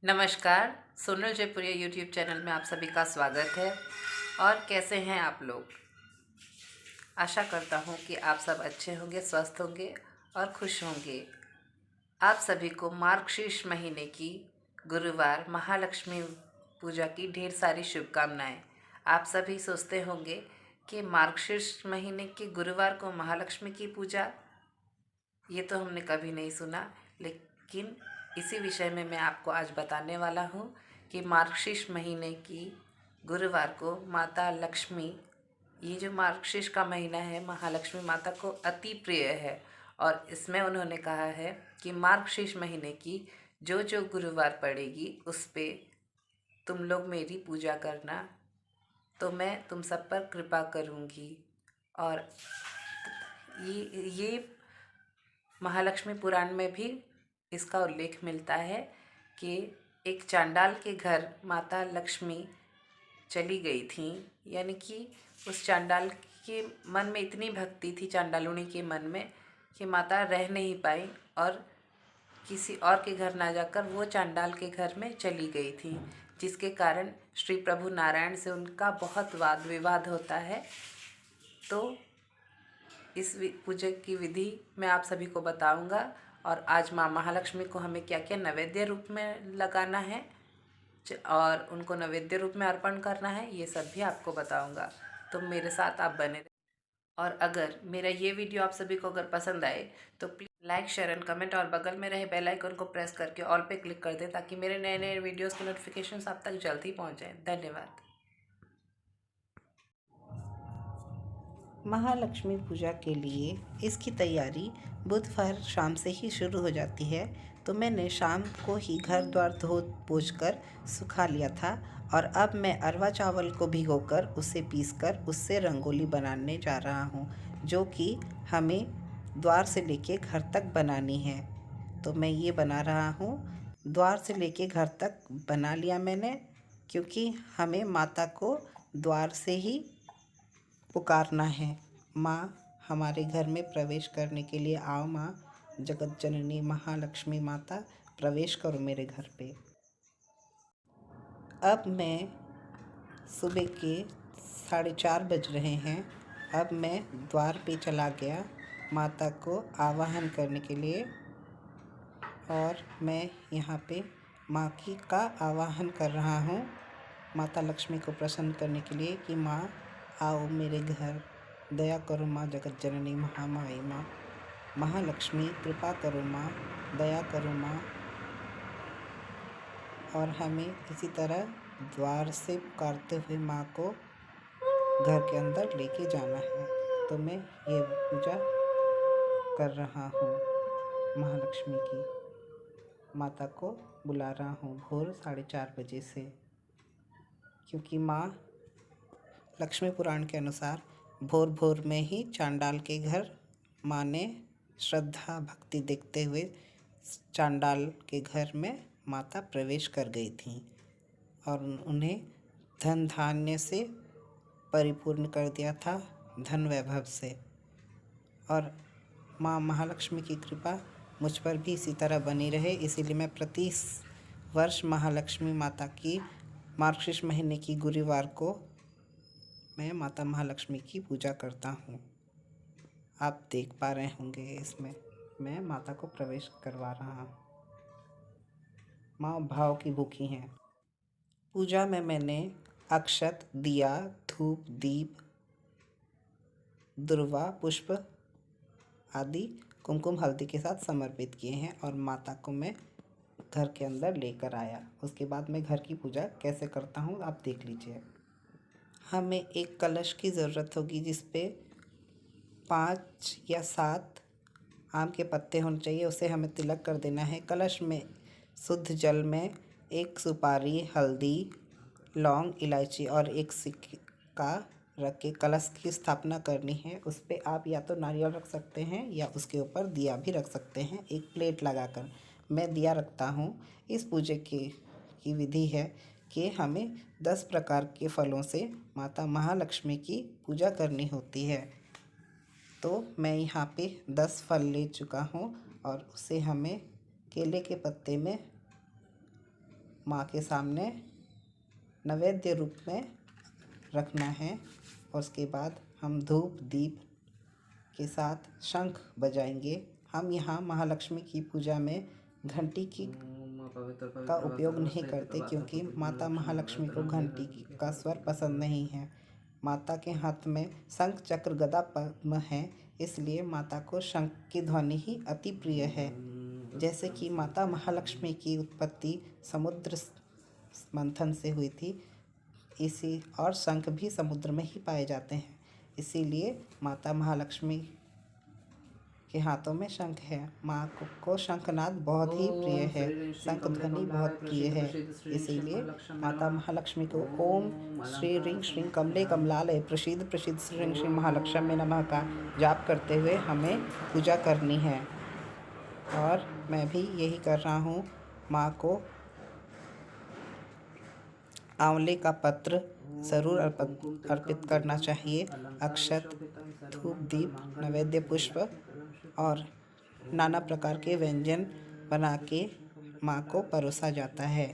नमस्कार। Sonal Jaipuria YouTube channel में आप सभी का स्वागत है। और कैसे हैं आप लोग? आशा करता हूं कि आप सब अच्छे होंगे, स्वस्थ होंगे और खुश होंगे। आप सभी को मार्गशीर्ष महीने की गुरुवार महालक्ष्मी पूजा की ढेर सारी शुभकामनाएं। आप सभी सोचते होंगे कि मार्गशीर्ष महीने के गुरुवार को महालक्ष्मी की पूजा, ये तो हमने कभी नहीं सुना। लेकिन इसी विषय में मैं आपको आज बताने वाला हूँ कि मार्गशीर्ष महीने की गुरुवार को माता लक्ष्मी, ये जो मार्गशीर्ष का महीना है महालक्ष्मी माता को अति प्रिय है। और इसमें उन्होंने कहा है कि मार्गशीर्ष महीने की जो जो गुरुवार पड़ेगी उस पे तुम लोग मेरी पूजा करना, तो मैं तुम सब पर कृपा करूँगी। और ये महालक्ष्मी पुराण में भी इसका उल्लेख मिलता है कि एक चांडाल के घर माता लक्ष्मी चली गई थी। यानी कि उस चांडाल के मन में इतनी भक्ति थी, चांडालुनी के मन में, कि माता रह नहीं पाई और किसी और के घर ना जाकर वो चांडाल के घर में चली गई थी, जिसके कारण श्री प्रभु नारायण से उनका बहुत वाद विवाद होता है। तो इस पूजा की विधि मैं आप सभी को बताऊंगा। और आज माँ महालक्ष्मी को हमें क्या क्या नैवेद्य रूप में लगाना है और उनको नैवेद्य रूप में अर्पण करना है, ये सब भी आपको बताऊंगा। तो मेरे साथ आप बने रहें। और अगर मेरा ये वीडियो आप सभी को अगर पसंद आए तो please like, share and comment और बगल में रहे बेल आइकन को प्रेस करके ऑल पे क्लिक कर दें, ताकि मेरे नए नए वीडियोज़ की नोटिफिकेशन आप तक जल्दी पहुँच जाएँ। धन्यवाद। महालक्ष्मी पूजा के लिए इसकी तैयारी बुधवार शाम से ही शुरू हो जाती है। तो मैंने शाम को ही घर द्वार धो पोंछ कर सुखा लिया था और अब मैं अरवा चावल को भिगोकर उसे पीसकर उससे रंगोली बनाने जा रहा हूँ, जो कि हमें द्वार से लेके घर तक बनानी है। तो मैं ये बना रहा हूँ। द्वार से लेके घर तक बना लिया मैंने, क्योंकि हमें माता को द्वार से ही पुकारना है। माँ, हमारे घर में प्रवेश करने के लिए आओ। माँ जगत जननी महालक्ष्मी माता, प्रवेश करो मेरे घर पे। अब मैं सुबह के 4:30 बज रहे हैं। अब मैं द्वार पे चला गया माता को आवाहन करने के लिए, और मैं यहाँ पे माँ की का आवाहन कर रहा हूँ माता लक्ष्मी को प्रसन्न करने के लिए कि माँ आओ मेरे घर, दया करो माँ जगत जननी महामाई माँ महालक्ष्मी, कृपा करो माँ, दया करो माँ। और हमें इसी तरह द्वार से पुकारते हुए माँ को घर के अंदर लेके जाना है। तो मैं ये पूजा कर रहा हूँ महालक्ष्मी की। माता को बुला रहा हूँ भोर 4:30 बजे से, क्योंकि माँ लक्ष्मी पुराण के अनुसार भोर भोर में ही चांडाल के घर माँ ने श्रद्धा भक्ति देखते हुए चांडाल के घर में माता प्रवेश कर गई थी और उन्हें धन धान्य से परिपूर्ण कर दिया था, धन वैभव से। और माँ महालक्ष्मी की कृपा मुझ पर भी इसी तरह बनी रहे, इसीलिए मैं प्रति वर्ष महालक्ष्मी माता की मार्गशीर्ष महीने की गुरुवार को मैं माता महालक्ष्मी की पूजा करता हूँ। आप देख पा रहे होंगे, इसमें मैं माता को प्रवेश करवा रहा हूँ। माँ भाव की भूखी हैं। पूजा में मैंने अक्षत, दिया, धूप, दीप, दुर्वा, पुष्प आदि कुमकुम हल्दी के साथ समर्पित किए हैं और माता को मैं घर के अंदर लेकर आया। उसके बाद मैं घर की पूजा कैसे करता हूँ आप देख लीजिए। हमें एक कलश की ज़रूरत होगी, जिस पे 5 या 7 आम के पत्ते होने चाहिए। उसे हमें तिलक कर देना है। कलश में शुद्ध जल में 1 सुपारी, हल्दी, लौंग, इलायची और 1 सिक्का रख के कलश की स्थापना करनी है। उस पर आप या तो नारियल रख सकते हैं या उसके ऊपर दिया भी रख सकते हैं, एक प्लेट लगाकर। मैं दिया रखता हूँ। इस पूजे की विधि है कि हमें 10 प्रकार के फलों से माता महालक्ष्मी की पूजा करनी होती है। तो मैं यहाँ पे 10 फल ले चुका हूँ और उसे हमें केले के पत्ते में माँ के सामने नैवेद्य रूप में रखना है। और उसके बाद हम धूप दीप के साथ शंख बजाएंगे। हम यहाँ महालक्ष्मी की पूजा में घंटी की का उपयोग नहीं करते, क्योंकि माता महालक्ष्मी को घंटी का स्वर पसंद नहीं है। माता के हाथ में शंख चक्र गदा पद्म है, इसलिए माता को शंख की ध्वनि ही अति प्रिय है। जैसे कि माता महालक्ष्मी की उत्पत्ति समुद्र मंथन से हुई थी, इसी और शंख भी समुद्र में ही पाए जाते हैं, इसीलिए माता महालक्ष्मी के हाथों में शंख है। माँ को शंखनाद बहुत ही प्रिय है, शंख ध्वनि बहुत प्रिय है, इसीलिए माता महालक्ष्मी को ओम श्री ह्रीं श्रीं कमले कमलालय प्रसीद प्रसिद्ध श्री ह्रीं श्री महालक्ष्मी नमः का जाप करते हुए हमें पूजा करनी है। और मैं भी यही कर रहा हूँ। माँ को आंवले का पत्र ज़रूर अर्पित करना चाहिए। अक्षत, धूप दीप, नैवेद्य पुष्प और नाना प्रकार के व्यंजन बना के माँ को परोसा जाता है।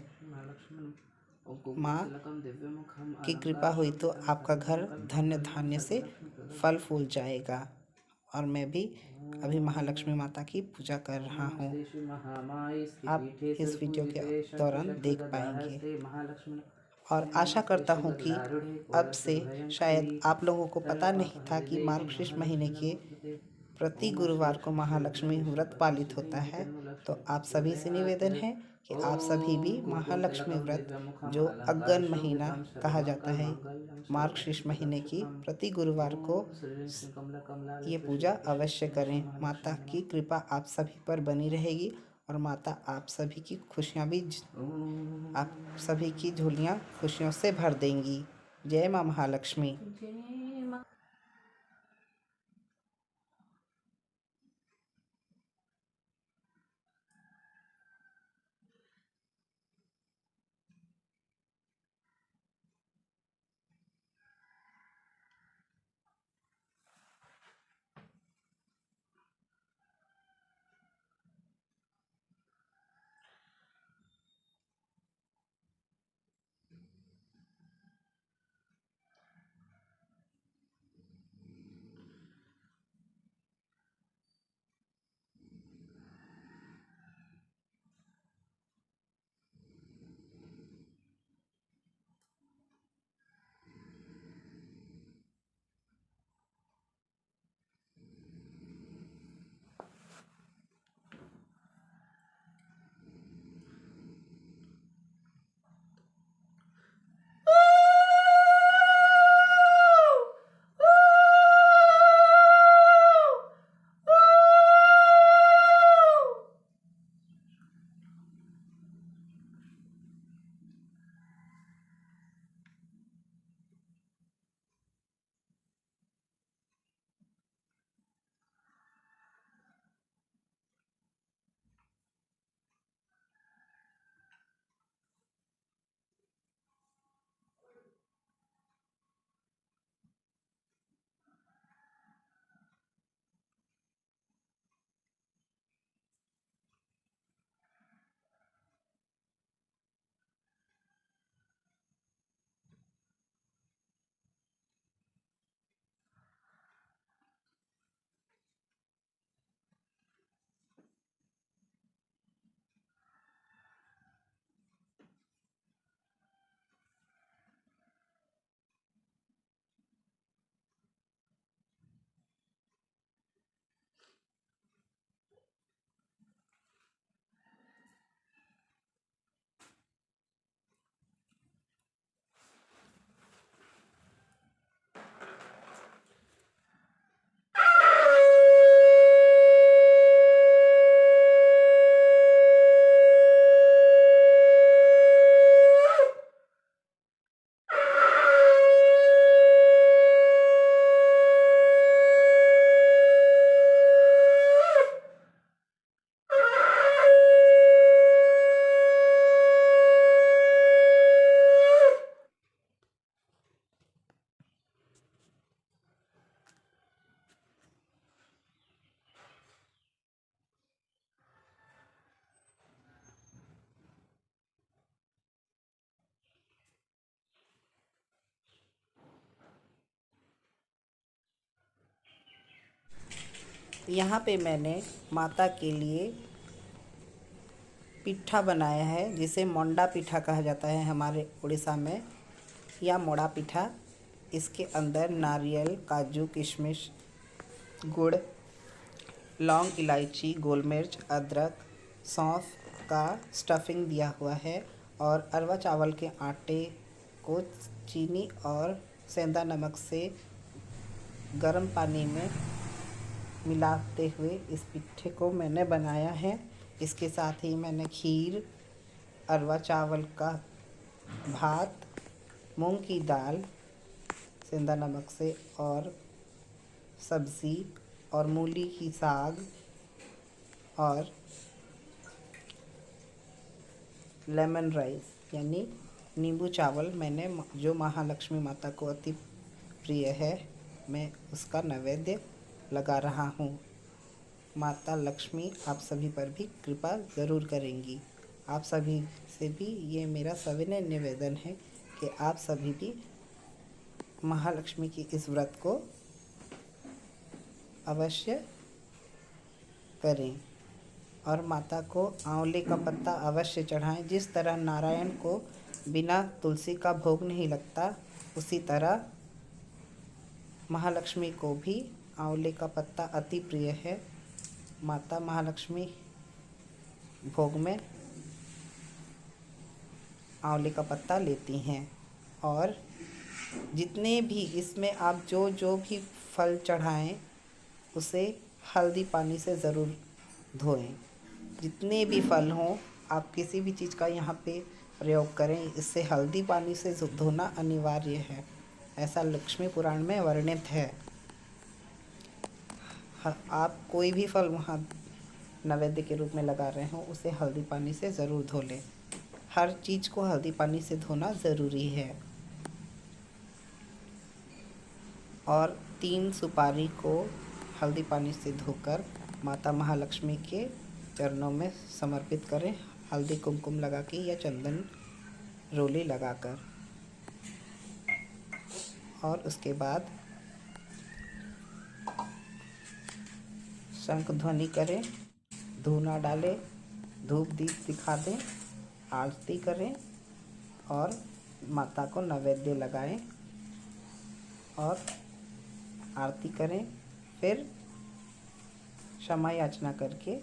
माँ की कृपा हुई तो आपका घर धन्य धान्य से फल फूल जाएगा। और मैं भी अभी महालक्ष्मी माता की पूजा कर रहा हूँ, आप इस वीडियो के दौरान देख पाएंगे। और आशा करता हूँ कि अब से शायद आप लोगों को पता नहीं था कि मार्गशीर्ष महीने के प्रति गुरुवार को महालक्ष्मी व्रत पालित होता है। तो आप सभी से निवेदन है कि आप सभी भी महालक्ष्मी व्रत, जो अगन महीना कहा जाता है, मार्गशीर्ष महीने की प्रति गुरुवार को ये पूजा अवश्य करें। माता की कृपा आप सभी पर बनी रहेगी और माता आप सभी की खुशियाँ भी आप सभी की झोलियाँ खुशियों से भर देंगी। जय माँ महालक्ष्मी। यहाँ पे मैंने माता के लिए पिट्ठा बनाया है, जिसे मोंडा पिठा कहा जाता है हमारे उड़ीसा में, या मोड़ा पिठा। इसके अंदर नारियल, काजू, किशमिश, गुड़, लौंग, इलायची, गोल मिर्च, अदरक, सौंफ का स्टफिंग दिया हुआ है और अरवा चावल के आटे को चीनी और सेंधा नमक से गर्म पानी में मिलाते हुए इस पिट्ठे को मैंने बनाया है। इसके साथ ही मैंने खीर, अरवा चावल का भात, मूंग की दाल सेंधा नमक से और सब्ज़ी और मूली की साग और लेमन राइस यानी नींबू चावल मैंने, जो महालक्ष्मी माता को अति प्रिय है, मैं उसका नैवेद्य लगा रहा हूँ। माता लक्ष्मी आप सभी पर भी कृपा ज़रूर करेंगी। आप सभी से भी ये मेरा सविनय निवेदन है कि आप सभी भी महालक्ष्मी की इस व्रत को अवश्य करें और माता को आंवले का पत्ता अवश्य चढ़ाएं। जिस तरह नारायण को बिना तुलसी का भोग नहीं लगता, उसी तरह महालक्ष्मी को भी आंवले का पत्ता अति प्रिय है। माता महालक्ष्मी भोग में आंवले का पत्ता लेती हैं और जितने भी इसमें आप जो जो भी फल चढ़ाएं उसे हल्दी पानी से ज़रूर धोएं। जितने भी फल हों, आप किसी भी चीज़ का यहाँ पे प्रयोग करें, इससे हल्दी पानी से धोना अनिवार्य है, ऐसा लक्ष्मी पुराण में वर्णित है। आप कोई भी फल वहाँ नैवेद्य के रूप में लगा रहे हो, उसे हल्दी पानी से ज़रूर धो लें। हर चीज़ को हल्दी पानी से धोना ज़रूरी है। और 3 सुपारी को हल्दी पानी से धोकर माता महालक्ष्मी के चरणों में समर्पित करें, हल्दी कुमकुम लगा के या चंदन रोली लगाकर। और उसके बाद शंख ध्वनि करें, धूना डालें, धूप दीप दिखा दें, आरती करें और माता को नैवेद्य लगाएं और आरती करें। फिर क्षमा याचना करके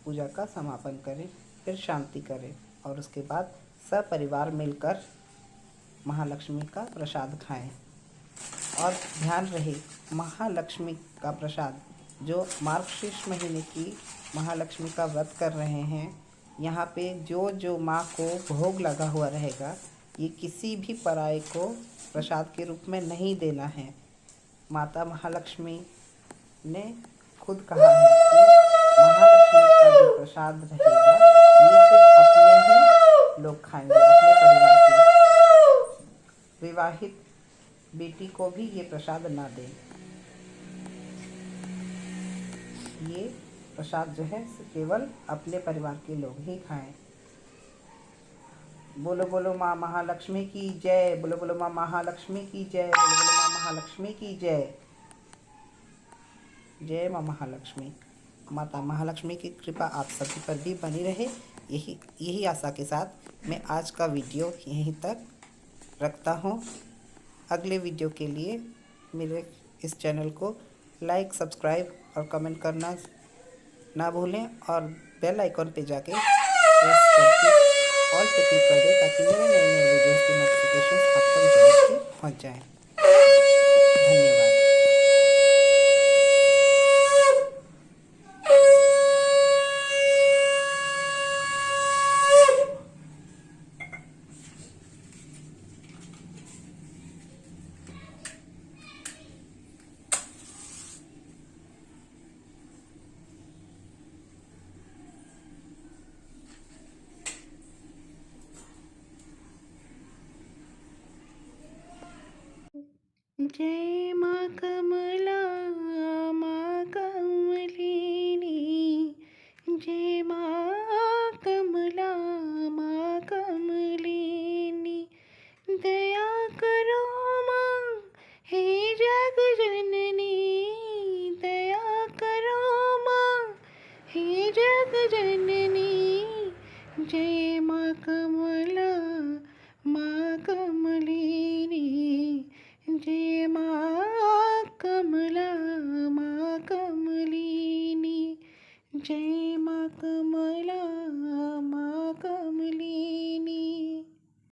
पूजा का समापन करें, फिर शांति करें और उसके बाद सपरिवार मिलकर महालक्ष्मी का प्रसाद खाएं। और ध्यान रहे, महालक्ष्मी का प्रसाद, जो मार्गशीर्ष महीने की महालक्ष्मी का व्रत कर रहे हैं, यहाँ पे जो जो माँ को भोग लगा हुआ रहेगा, ये किसी भी पराये को प्रसाद के रूप में नहीं देना है। माता महालक्ष्मी ने खुद कहा है कि महालक्ष्मी का जो प्रसाद रहेगा, ये सिर्फ अपने ही लोग खाएंगे, अपने परिवार के। विवाहित बेटी को भी ये प्रसाद ना दें। ये प्रसाद जो है केवल अपने परिवार के लोग ही खाएं। बोलो बोलो माँ महालक्ष्मी की जय, बोलो बोलो माँ महालक्ष्मी की जय, बोलो बोलो माँ महालक्ष्मी की जय। जय माँ महालक्ष्मी। माता महालक्ष्मी की कृपा आप सभी पर भी बनी रहे, यही आशा के साथ मैं आज का वीडियो यहीं तक रखता हूँ। अगले वीडियो के लिए मेरे इस चैनल को लाइक, सब्सक्राइब और कमेंट करना ना भूलें और बेल आइकॉन पे जाके प्रेस करके ऑल पे क्लिक कर दें, ताकि मेरे नए नए वीडियोस की नोटिफिकेशन आप तक जल्द से पहुँच जाएँ। धन्यवाद। जय माँ कमला माँ कमलिनी, जय माँ कमला माँ कमलिनी, दया करो माँ हे जग जननी, दया करो कमला माँ कमलिनी, जय माँ कमला माँ